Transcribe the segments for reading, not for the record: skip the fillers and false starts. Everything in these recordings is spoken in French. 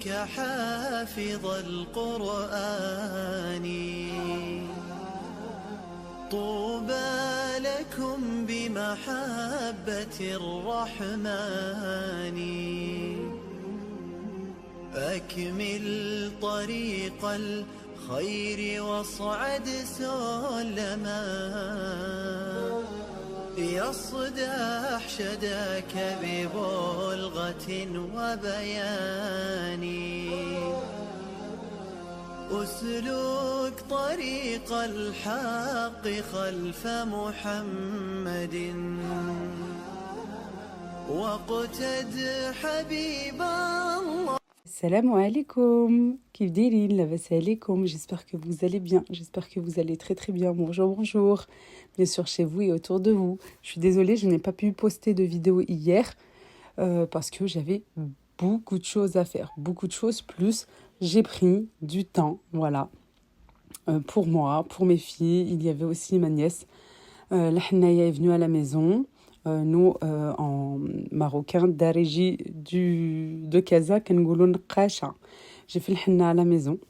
أسألك حافظ القرآن طوبى لكم بمحبة الرحمن أكمل طريق الخير واصعد سلما يصدح شداك ببلغة وبيان أسلك طريق الحق خلف محمد واقتد حبيب الله. Salam alaikum, كيف دايرين؟ لاباس عليكم؟ J'espère que vous allez bien, j'espère que vous allez très très bien. Bonjour, bien sûr chez vous et autour de vous. Je suis désolée, je n'ai pas pu poster de vidéo hier parce que j'avais beaucoup de choses à faire, beaucoup de choses, plus j'ai pris du temps, voilà, pour moi, pour mes filles. Il y avait aussi ma nièce, la Hnaïa est venue à la maison. Nous, en marocain, Dareji de Casa, Kengouloun Kasha. J'ai fait le henna à la maison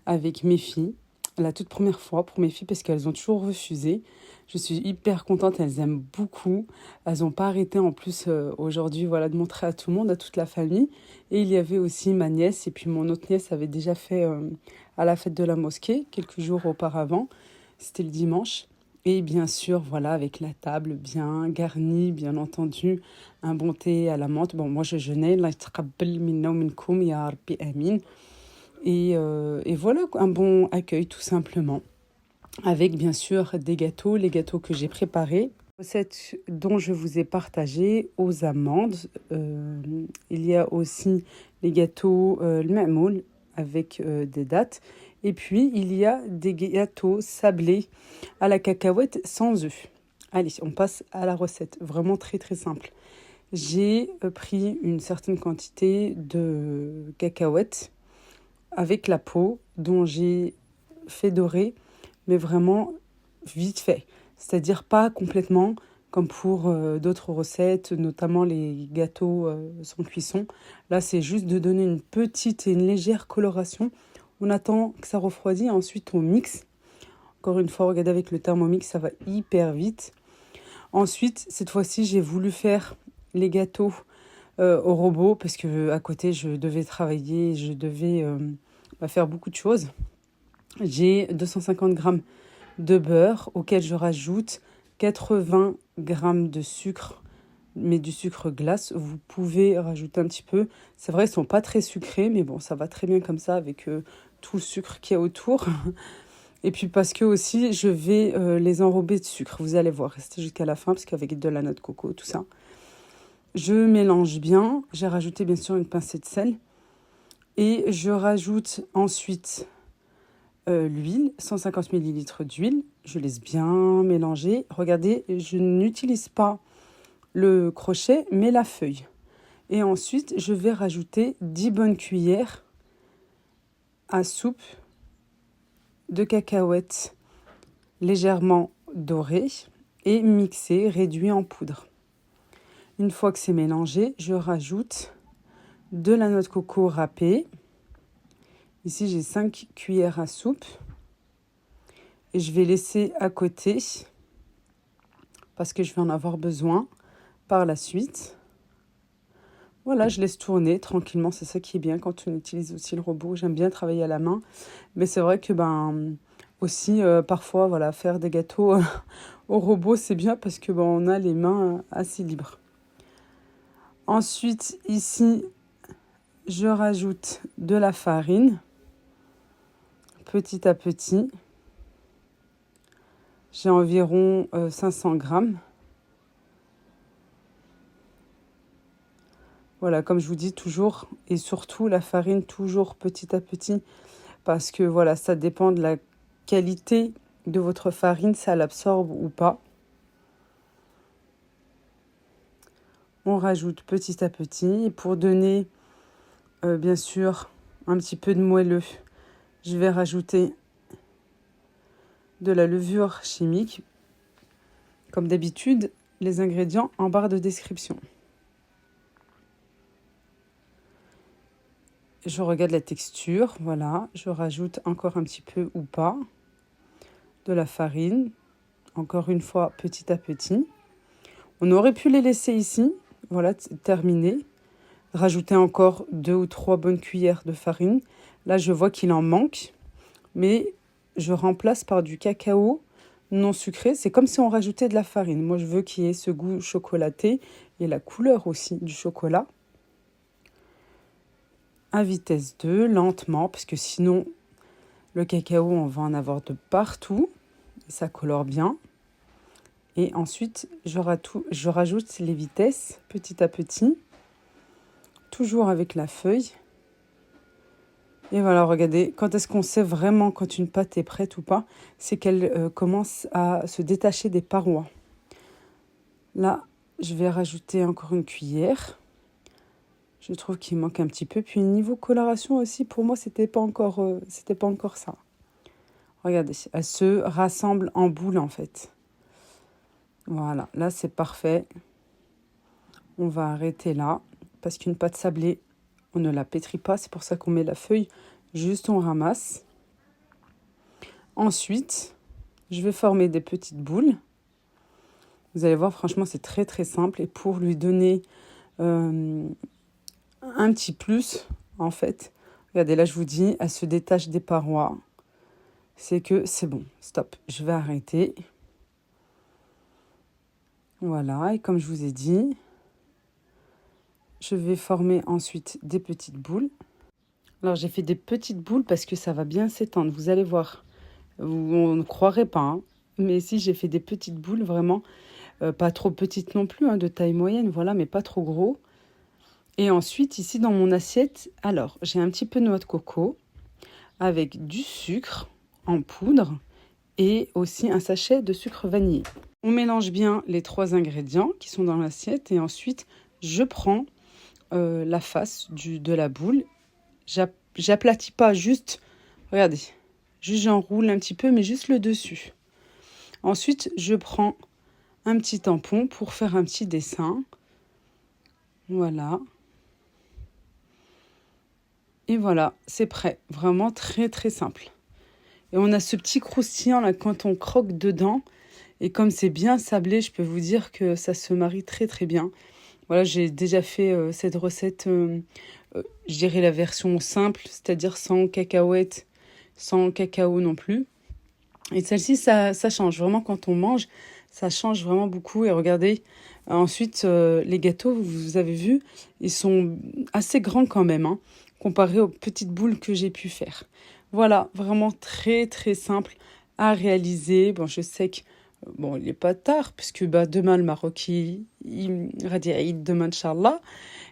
avec mes filles, la toute première fois pour mes filles parce qu'elles ont toujours refusé. Je suis hyper contente, elles aiment beaucoup. Elles n'ont pas arrêté en plus aujourd'hui, voilà, de montrer à tout le monde, à toute la famille. Et il y avait aussi ma nièce et puis mon autre nièce avait déjà fait à la fête de la mosquée quelques jours auparavant. C'était le dimanche. Et bien sûr, voilà, avec la table bien garnie, bien entendu, un bon thé à la menthe. Bon, moi, je jeûnais. Allah yataqabbal minna wa minkoum, ya Rabbi amin. Et voilà, un bon accueil, tout simplement. Avec, bien sûr, des gâteaux, les gâteaux que j'ai préparés. Recette dont je vous ai partagé aux amandes. Il y a aussi les gâteaux, le ma'moul, avec des dattes. Et puis, il y a des gâteaux sablés à la cacahuète sans œufs. Allez, on passe à la recette. Vraiment très, très simple. J'ai pris une certaine quantité de cacahuètes avec la peau dont j'ai fait dorer, mais vraiment vite fait. C'est-à-dire pas complètement comme pour d'autres recettes, notamment les gâteaux sans cuisson. Là, c'est juste de donner une petite et une légère coloration. On attend que ça refroidisse, ensuite on mixe. Encore une fois, regardez avec le Thermomix, ça va hyper vite. Ensuite, cette fois-ci, j'ai voulu faire les gâteaux au robot parce que à côté, je devais travailler, je devais faire beaucoup de choses. J'ai 250 grammes de beurre auquel je rajoute 80 grammes de sucre, mais du sucre glace. Vous pouvez rajouter un petit peu. C'est vrai, ils ne sont pas très sucrés, mais bon, ça va très bien comme ça avec tout le sucre qu'il y a autour. Et puis parce que aussi, je vais les enrober de sucre. Vous allez voir, restez jusqu'à la fin, parce qu'avec de la noix de coco, tout ça. Je mélange bien. J'ai rajouté bien sûr une pincée de sel. Et je rajoute ensuite l'huile, 150 ml d'huile. Je laisse bien mélanger. Regardez, je n'utilise pas le crochet, mais la feuille. Et ensuite, je vais rajouter 10 bonnes cuillères à soupe de cacahuètes légèrement dorées et mixées, réduit en poudre. Une fois que c'est mélangé, je rajoute de la noix de coco râpée. Ici, j'ai 5 cuillères à soupe. Et je vais laisser à côté parce que je vais en avoir besoin par la suite. Voilà, je laisse tourner tranquillement. C'est ça qui est bien quand on utilise aussi le robot. J'aime bien travailler à la main. Mais c'est vrai que aussi, parfois, voilà, faire des gâteaux au robot, c'est bien parce que on a les mains assez libres. Ensuite, ici, je rajoute de la farine, petit à petit. J'ai environ 500 grammes. Voilà, comme je vous dis toujours, et surtout la farine toujours petit à petit, parce que voilà, ça dépend de la qualité de votre farine, ça l'absorbe ou pas. On rajoute petit à petit. Et pour donner, bien sûr, un petit peu de moelleux, je vais rajouter de la levure chimique. Comme d'habitude, les ingrédients en barre de description. je regarde la texture, voilà. Je rajoute encore un petit peu ou pas de la farine. Encore une fois, petit à petit. On aurait pu les laisser ici, voilà, terminé. Rajouter encore 2 ou 3 bonnes cuillères de farine. Là, je vois qu'il en manque, mais je remplace par du cacao non sucré. C'est comme si on rajoutait de la farine. Moi, je veux qu'il y ait ce goût chocolaté et la couleur aussi du chocolat. À vitesse 2, lentement, parce que sinon, le cacao, on va en avoir de partout. Ça colore bien. Et ensuite, je rajoute les vitesses petit à petit, toujours avec la feuille. Et voilà, regardez, quand est-ce qu'on sait vraiment quand une pâte est prête ou pas? C'est qu'elle commence à se détacher des parois. Là, je vais rajouter encore une cuillère. Je trouve qu'il manque un petit peu. Puis niveau coloration aussi, pour moi, c'était pas encore ça. Regardez, elle se rassemble en boule en fait. Voilà, là c'est parfait. On va arrêter là, parce qu'une pâte sablée, on ne la pétrit pas. C'est pour ça qu'on met la feuille, juste on ramasse. Ensuite, je vais former des petites boules. Vous allez voir, franchement, c'est très très simple. Et pour lui donner un petit plus, en fait, regardez, là je vous dis, elle se détache des parois. C'est que c'est bon, stop, je vais arrêter. Voilà, et comme je vous ai dit, je vais former ensuite des petites boules. Alors j'ai fait des petites boules parce que ça va bien s'étendre, vous allez voir. On ne croirait pas, hein. Mais si j'ai fait des petites boules, vraiment, pas trop petites non plus, hein, de taille moyenne, voilà, mais pas trop gros. Et ensuite, ici dans mon assiette, alors j'ai un petit peu de noix de coco avec du sucre en poudre et aussi un sachet de sucre vanillé. On mélange bien les 3 ingrédients qui sont dans l'assiette et ensuite je prends la face de la boule. J'aplatis pas, juste, regardez, juste j'enroule un petit peu mais juste le dessus. Ensuite, je prends un petit tampon pour faire un petit dessin. Voilà. Et voilà, c'est prêt. Vraiment très très simple. Et on a ce petit croustillant là quand on croque dedans. Et comme c'est bien sablé, je peux vous dire que ça se marie très très bien. Voilà, j'ai déjà fait cette recette, je dirais la version simple, c'est-à-dire sans cacahuètes, sans cacao non plus. Et celle-ci, ça change. Vraiment, quand on mange, ça change vraiment beaucoup. Et regardez, ensuite, les gâteaux, vous avez vu, ils sont assez grands quand même, hein, comparé aux petites boules que j'ai pu faire. Voilà, vraiment très très simple à réaliser. Bon, je sais que bon, il n'est pas tard, puisque demain, le Maroc, il radi Eid demain, Inch'Allah.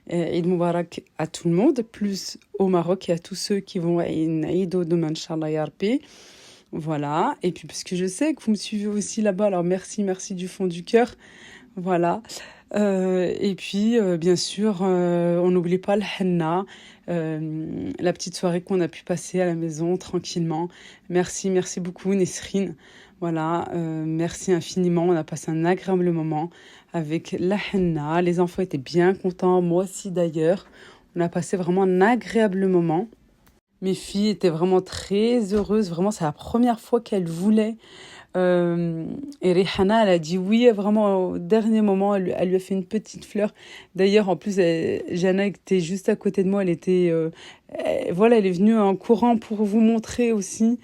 Eid Moubarak à tout le monde, plus au Maroc et à tous ceux qui vont Eid demain, Inch'Allah, Ya Rabbi. Voilà. Et puis, parce que je sais que vous me suivez aussi là-bas, alors merci du fond du cœur. Voilà. Et puis, bien sûr, on n'oublie pas le henna, la petite soirée qu'on a pu passer à la maison tranquillement. Merci beaucoup Nesrine. Voilà, merci infiniment. On a passé un agréable moment avec la henna. Les enfants étaient bien contents, moi aussi d'ailleurs. On a passé vraiment un agréable moment. Mes filles étaient vraiment très heureuses. Vraiment, c'est la première fois qu'elles voulaient. Et Rihanna, elle a dit oui, vraiment au dernier moment, elle lui a fait une petite fleur. D'ailleurs, en plus, Jana était juste à côté de moi, elle était, voilà, elle est venue en courant pour vous montrer aussi.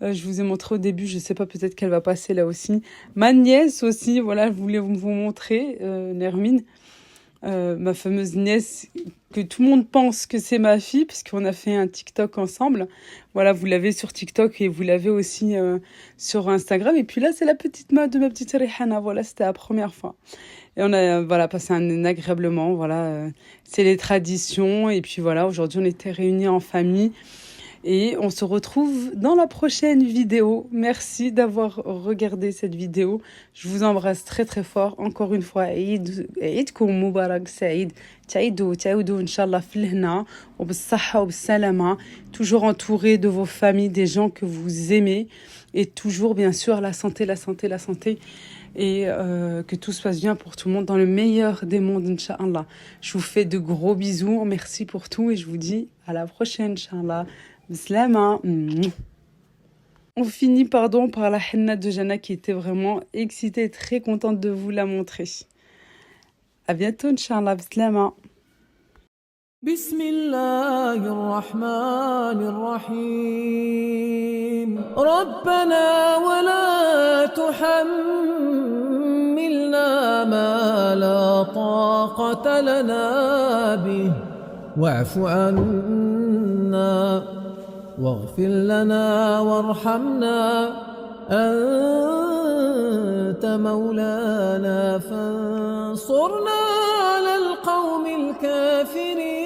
Je vous ai montré au début, je sais pas, peut-être qu'elle va passer là aussi. Ma nièce aussi, voilà, je voulais vous montrer, Nermine. Ma fameuse nièce, que tout le monde pense que c'est ma fille, puisqu'on a fait un TikTok ensemble. Voilà, vous l'avez sur TikTok et vous l'avez aussi sur Instagram. Et puis là, c'est la petite mode de ma petite Rihanna. Voilà, c'était la première fois. Et on a voilà, passé un agréable moment. Voilà, c'est les traditions. Et puis voilà, aujourd'hui, on était réunis en famille. Et on se retrouve dans la prochaine vidéo. Merci d'avoir regardé cette vidéo. Je vous embrasse très très fort. Encore une fois, Eidkoum Moubarak Saïd. Taïdou, Inch'Allah, filhna, ou b'saha, ou b'salama. Toujours entouré de vos familles, des gens que vous aimez. Et toujours, bien sûr, la santé. et que tout se passe bien pour tout le monde dans le meilleur des mondes, Inch'Allah. Je vous fais de gros bisous, merci pour tout et je vous dis à la prochaine, Inch'Allah. Bislama. On finit par la henna de Jana qui était vraiment excitée et très contente de vous la montrer. À bientôt, Inch'Allah. Bislama. بسم الله الرحمن الرحيم ربنا ولا تحملنا ما لا طاقة لنا به واعف عنا واغفر لنا وارحمنا أنت مولانا فانصرنا على القوم الكافرين